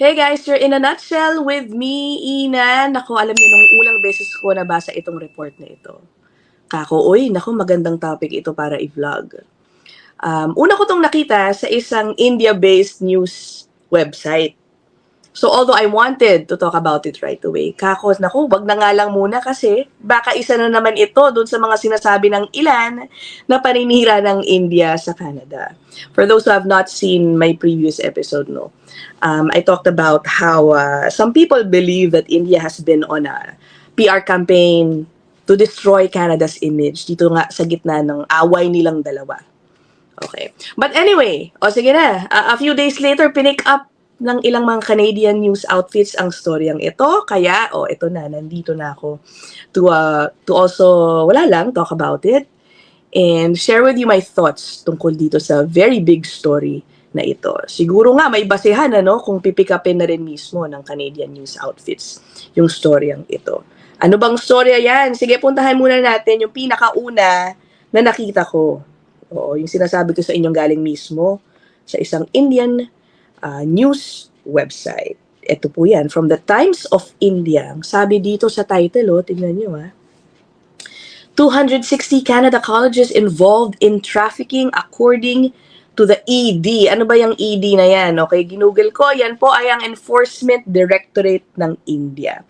Hey guys, you're in a nutshell with me, Ina. Naku, alam niyo nung ulang beses ko nabasa itong report na ito. Naku, magandang topic ito para i-vlog. Una ko tong nakita sa isang India-based news website. So although I wanted to talk about it right away, naku, wag na nga lang muna kasi baka isa na naman ito dun sa mga sinasabi ng ilan na paninira ng India sa Canada. For those who have not seen my previous episode, I talked about how some people believe that India has been on a PR campaign to destroy Canada's image dito nga sa gitna ng away nilang dalawa. Okay. But anyway, sige na. A few days later, pinick up ng ilang mga Canadian news outfits ang storyang ito. Kaya, ito na, nandito na ako to also, wala lang, talk about it and share with you my thoughts tungkol dito sa very big story na ito. Siguro nga may basehan kung pipikapin na rin mismo ng Canadian news outfits yung storyang ito. Ano bang storya yan? Sige, puntahan muna natin yung pinakauna na nakita ko. Yung sinasabi ko sa inyong galing mismo sa isang Indian news website. Ito po yan, from the Times of India. Sabi dito sa title, tingnan nyo 260 Canada colleges involved in trafficking according to the ED. Ano ba yung ED na yan? Okay, ginugol ko. Yan po ay ang Enforcement Directorate ng India.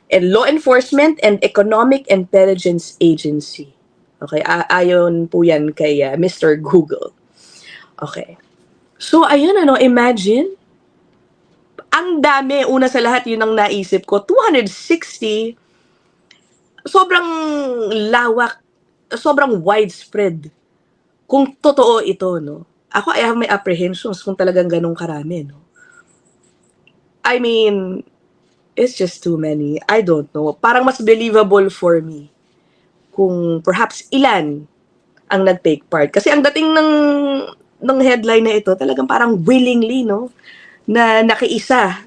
And Law Enforcement and Economic Intelligence Agency. Okay, ayon po yan kay Mr. Google. Okay. So, ayun imagine, ang dami, una sa lahat, yun ang naisip ko, 260, sobrang lawak, sobrang widespread, kung totoo ito, Ako, I have my apprehensions kung talagang ganun karami, I mean, it's just too many. I don't know. Parang mas believable for me kung perhaps ilan ang nag-take part. Kasi ang dating ng headline na ito, talagang parang willingly, na nakiisa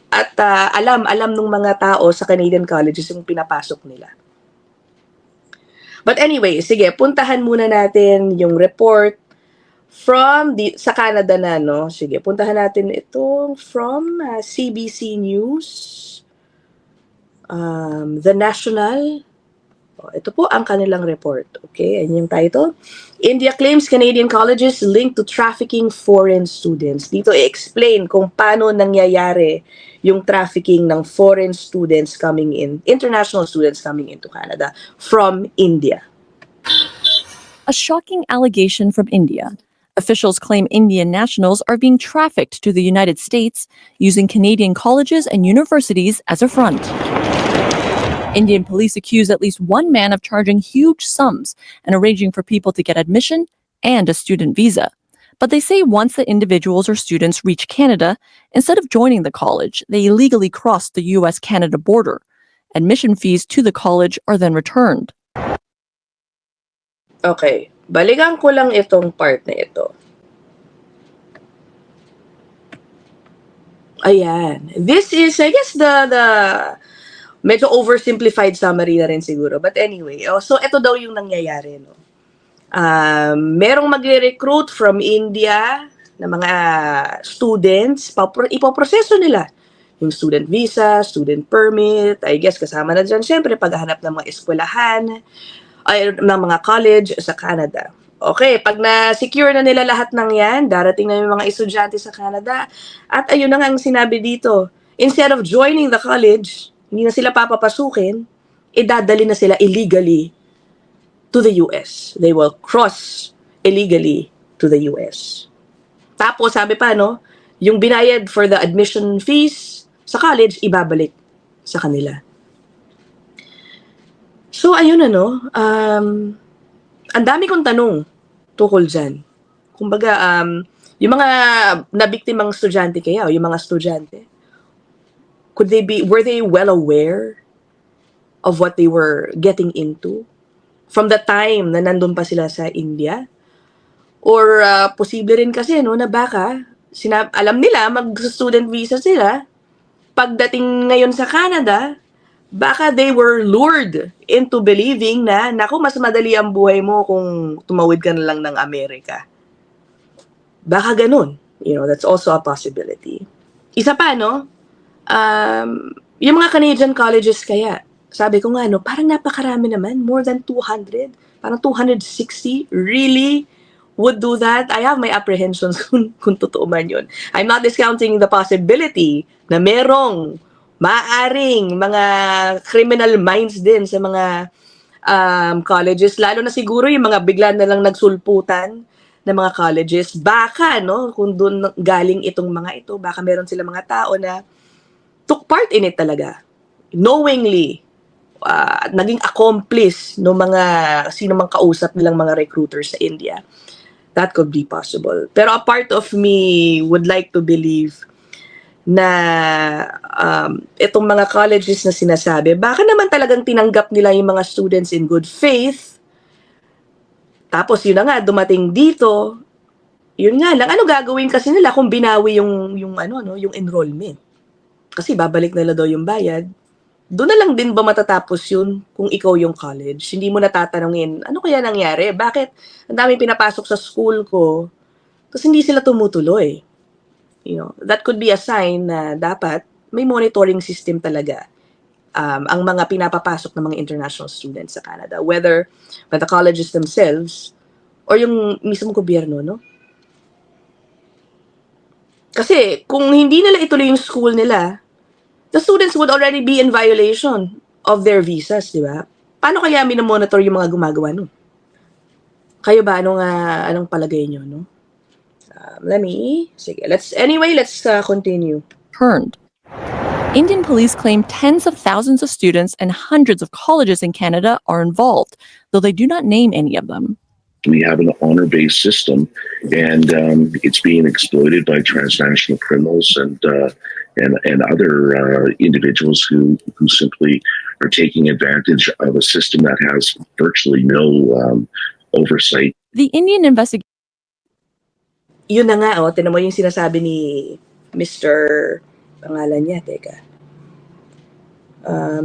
at alam ng mga tao sa Canadian colleges yung pinapasok nila. But anyway, sige, puntahan muna natin yung report from sa Canada na, Sige, puntahan natin itong from CBC News, The National. Ito po ang kanilang report. Okay, ayan yung title. India claims Canadian colleges linked to trafficking foreign students. Dito i-explain kung paano nangyayari yung trafficking ng foreign students coming in, international students coming into Canada from India. A shocking allegation from India. Officials claim Indian nationals are being trafficked to the United States using Canadian colleges and universities as a front. Indian police accuse at least one man of charging huge sums and arranging for people to get admission and a student visa. But they say once the individuals or students reach Canada, instead of joining the college, they illegally cross the US-Canada border. Admission fees to the college are then returned. Okay, balikan ko lang itong part na ito. Ayan. This is, I guess, the medyo oversimplified summary na rin siguro. But anyway, so ito daw yung nangyayari, merong magre-recruit from India na mga students, ipoproseso nila yung student visa, student permit, I guess kasama na dyan, syempre, paghahanap ng mga eskwelahan, ng mga college sa Canada. Okay, pag na-secure na nila lahat ng yan, darating na yung mga estudyante sa Canada. At ayun na nga ang sinabi dito, instead of joining the college, hindi na sila papapasukin, idadali na sila illegally to the US. They will cross illegally to the US. Tapos, sabi pa, yung binayad for the admission fees sa college, ibabalik sa kanila. So, ayun ang dami kong tanong tungkol dyan. Kumbaga, yung mga nabiktimang estudyante kaya, o yung mga estudyante, were they well aware of what they were getting into from the time na nandun pa sila sa India? Or posible rin kasi na baka alam nila mag-student visa sila, pagdating ngayon sa Canada, baka they were lured into believing na naku, mas madali ang buhay mo kung tumawid ka na lang ng Amerika. Baka ganun. That's also a possibility. Isa pa, no? Yung mga Canadian colleges kaya, sabi ko nga, no, parang napakarami naman, more than 200, parang 260, really would do that? I have my apprehensions kung totoo man yun. I'm not discounting the possibility na merong maaring mga criminal minds din sa mga colleges, lalo na siguro yung mga bigla na lang nagsulputan ng mga colleges. Baka, no, kung doon galing itong mga ito, baka meron sila mga tao na took part in it talaga. Knowingly, naging accomplice ng mga sino mang kausap nilang mga recruiters sa India. That could be possible. Pero a part of me would like to believe na itong mga colleges na sinasabi, baka naman talagang tinanggap nila yung mga students in good faith. Tapos yun na nga, dumating dito, yun nga lang, ano gagawin kasi nila kung binawi yung enrollment? Kasi babalik nila daw yung bayad. Doon na lang din ba matatapos yun kung ikaw yung college? Hindi mo natatanungin, ano kaya nangyari? Bakit ang dami pinapasok sa school ko, tapos hindi sila tumutuloy? You know, that could be a sign na dapat may monitoring system talaga ang mga pinapapasok ng mga international students sa Canada, whether by the colleges themselves or yung mismong gobyerno, no? Kasi kung hindi nila ituloy yung school nila, the students would already be in violation of their visas, di ba? Paano kaya minomonitor yung mga gumagawa nun? Kayo ba, anong palagay nyo, no? Let's continue. Turned. Indian police claim tens of thousands of students and hundreds of colleges in Canada are involved, though they do not name any of them. We have an honor-based system, and it's being exploited by transnational criminals and other individuals who simply are taking advantage of a system that has virtually no oversight. The Indian investigation. Yun na nga, tinan mo yung sinasabi ni Mr. Pangalan niya, teka.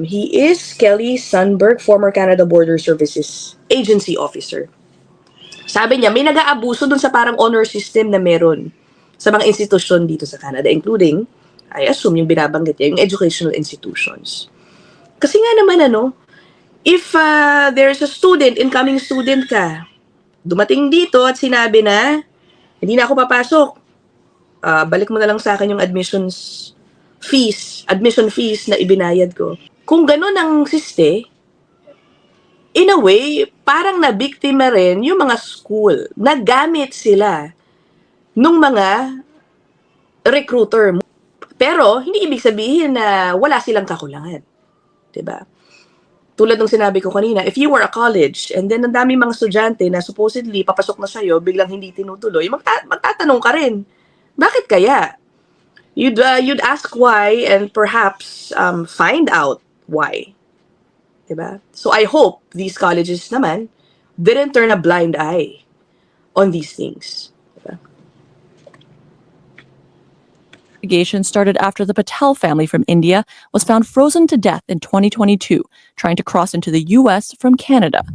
He is Kelly Sundberg, former Canada Border Services Agency officer. Sabi niya, may nag-aabuso dun sa parang honor system na meron sa mga institusyon dito sa Canada, including, I assume, yung binabanggit niya, yung educational institutions. Kasi nga naman, if there's a student, incoming student ka, dumating dito at sinabi na, hindi na ako papasok, balik mo na lang sa akin yung admission fees na ibinayad ko. Kung ganun ang siste, in a way, parang nabiktima rin yung mga school. Nagamit sila nung mga recruiter. Pero, hindi ibig sabihin na wala silang kakulangan. Diba? Tulad ng sinabi ko kanina, if you were a college, and then ang dami mga estudyante na supposedly papasok na sa'yo, biglang hindi tinutuloy, magtatanong ka rin. Bakit kaya? You'd ask why and perhaps find out why. Diba? So I hope these colleges naman didn't turn a blind eye on these things. Diba? Investigation started after the Patel family from India was found frozen to death in 2022, trying to cross into the U.S. from Canada.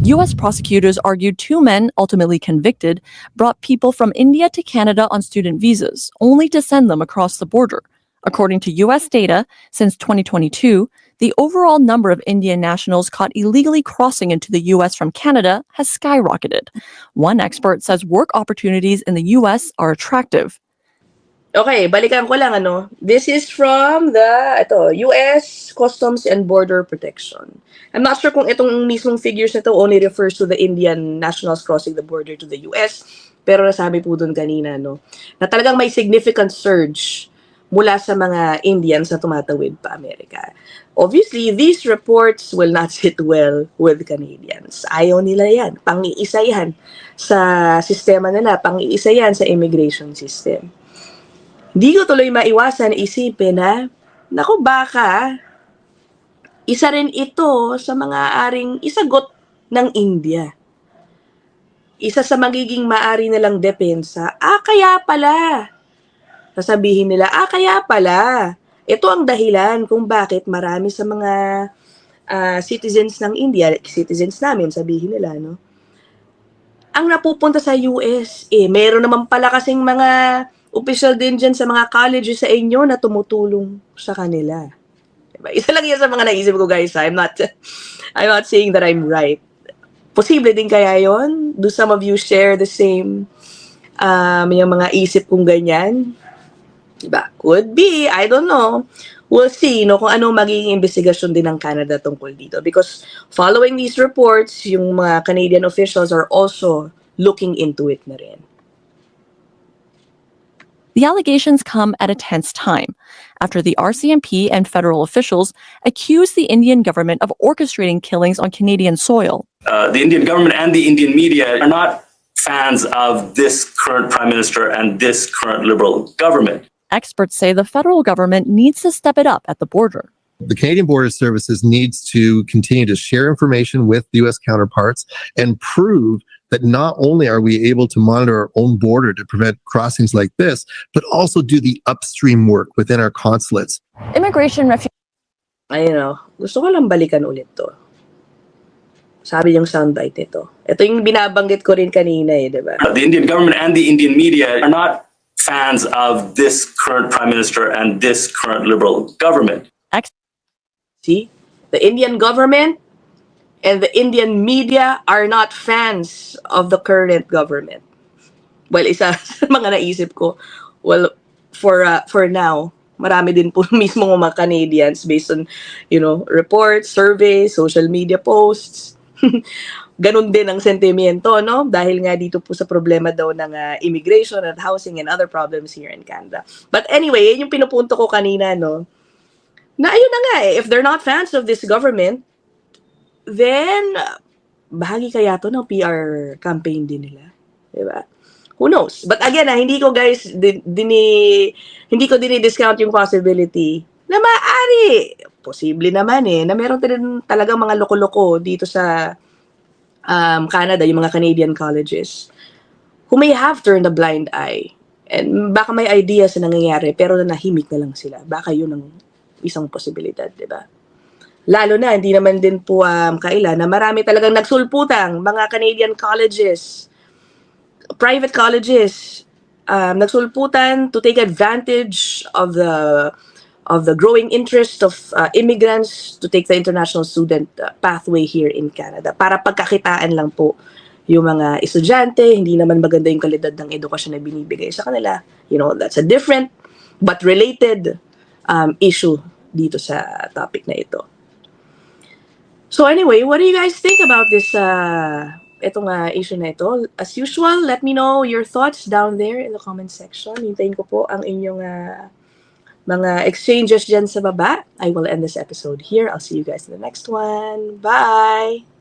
U.S. prosecutors argued 2 men, ultimately convicted, brought people from India to Canada on student visas, only to send them across the border. According to U.S. data, since 2022, the overall number of Indian nationals caught illegally crossing into the U.S. from Canada has skyrocketed. One expert says work opportunities in the U.S. are attractive. Okay, balikan ko lang, This is from the U.S. Customs and Border Protection. I'm not sure kung itong mismong figures na to only refers to the Indian nationals crossing the border to the U.S. Pero nasabi po dun kanina, na talagang may significant surge mula sa mga Indians na tumatawid pa Amerika. Obviously, these reports will not sit well with Canadians. Ayaw nila yan. Pang-iisa yan sa sistema nila. Pang-iisa yan sa immigration system. Hindi ko tuloy maiwasan isipin na, naku baka, isa rin ito sa mga aring isagot ng India. Isa sa magiging maari nilang depensa, kaya pala. Sasabihin nila, kaya pala. Ito ang dahilan kung bakit marami sa mga citizens ng India, citizens namin, sabihin nila, ang napupunta sa US, meron naman pala kasing mga opisyal din dyan sa mga colleges sa inyo na tumutulong sa kanila. Diba? Isa lang yan sa mga naisip ko, guys. I'm not saying that I'm right. Posible din kaya yon? Do some of you share the same yung mga isip kong ganyan? Diba? Could be. I don't know. We'll see, no, kung anong magiging investigasyon din ng Canada tungkol dito. Because following these reports, yung mga Canadian officials are also looking into it na rin. The allegations come at a tense time after the RCMP and federal officials accuse the Indian government of orchestrating killings on Canadian soil. The Indian government and the Indian media are not fans of this current prime minister and this current Liberal government. Experts say the federal government needs to step it up at the border. The Canadian Border Services needs to continue to share information with U.S. counterparts and prove that not only are we able to monitor our own border to prevent crossings like this, but also do the upstream work within our consulates. Immigration refugees. Ayun, gusto ko lang balikan ulit to. Sabi yung soundbite ito. Ito yung binabanggit ko rin kanina di ba? The Indian government and the Indian media are not fans of this current prime minister and this current Liberal government. See? The Indian government and the Indian media are not fans of the current government. Well, isa sa mga naisip ko, well, for now, marami din po mismo mga Canadians based on, reports, surveys, social media posts. Ganun din ang sentimiento, no? Dahil nga dito po sa problema daw ng immigration at housing and other problems here in Canada. But anyway, yun yung pinupunto ko kanina, no? Na ayun na nga if they're not fans of this government, then bahagi kaya to ng PR campaign din nila. Diba? Who knows? But again, hindi ko guys, hindi ko dini-discount yung possibility na maaari, posible naman na meron din talagang mga loko-loko dito sa Canada, yung mga Canadian colleges, who may have turned a blind eye. And baka may idea sa nangyayari, pero nahimik na lang sila. Baka yun ang isang posibilidad, di ba? Lalo na, hindi naman din po kaila na marami talagang nagsulputang mga Canadian colleges, private colleges, nagsulputan to take advantage of the growing interest of immigrants to take the international student pathway here in Canada para pagkakitaan lang po yung mga estudyante, hindi naman maganda yung kalidad ng edukasyon na binibigay sa kanila. That's a different but related issue dito sa topic na ito. So anyway, what do you guys think about this itong issue na ito? As usual, let me know your thoughts down there in the comment section. Hintayin ko po ang inyong mga exchanges dyan sa baba. I will end this episode here. I'll see you guys in the next one. Bye!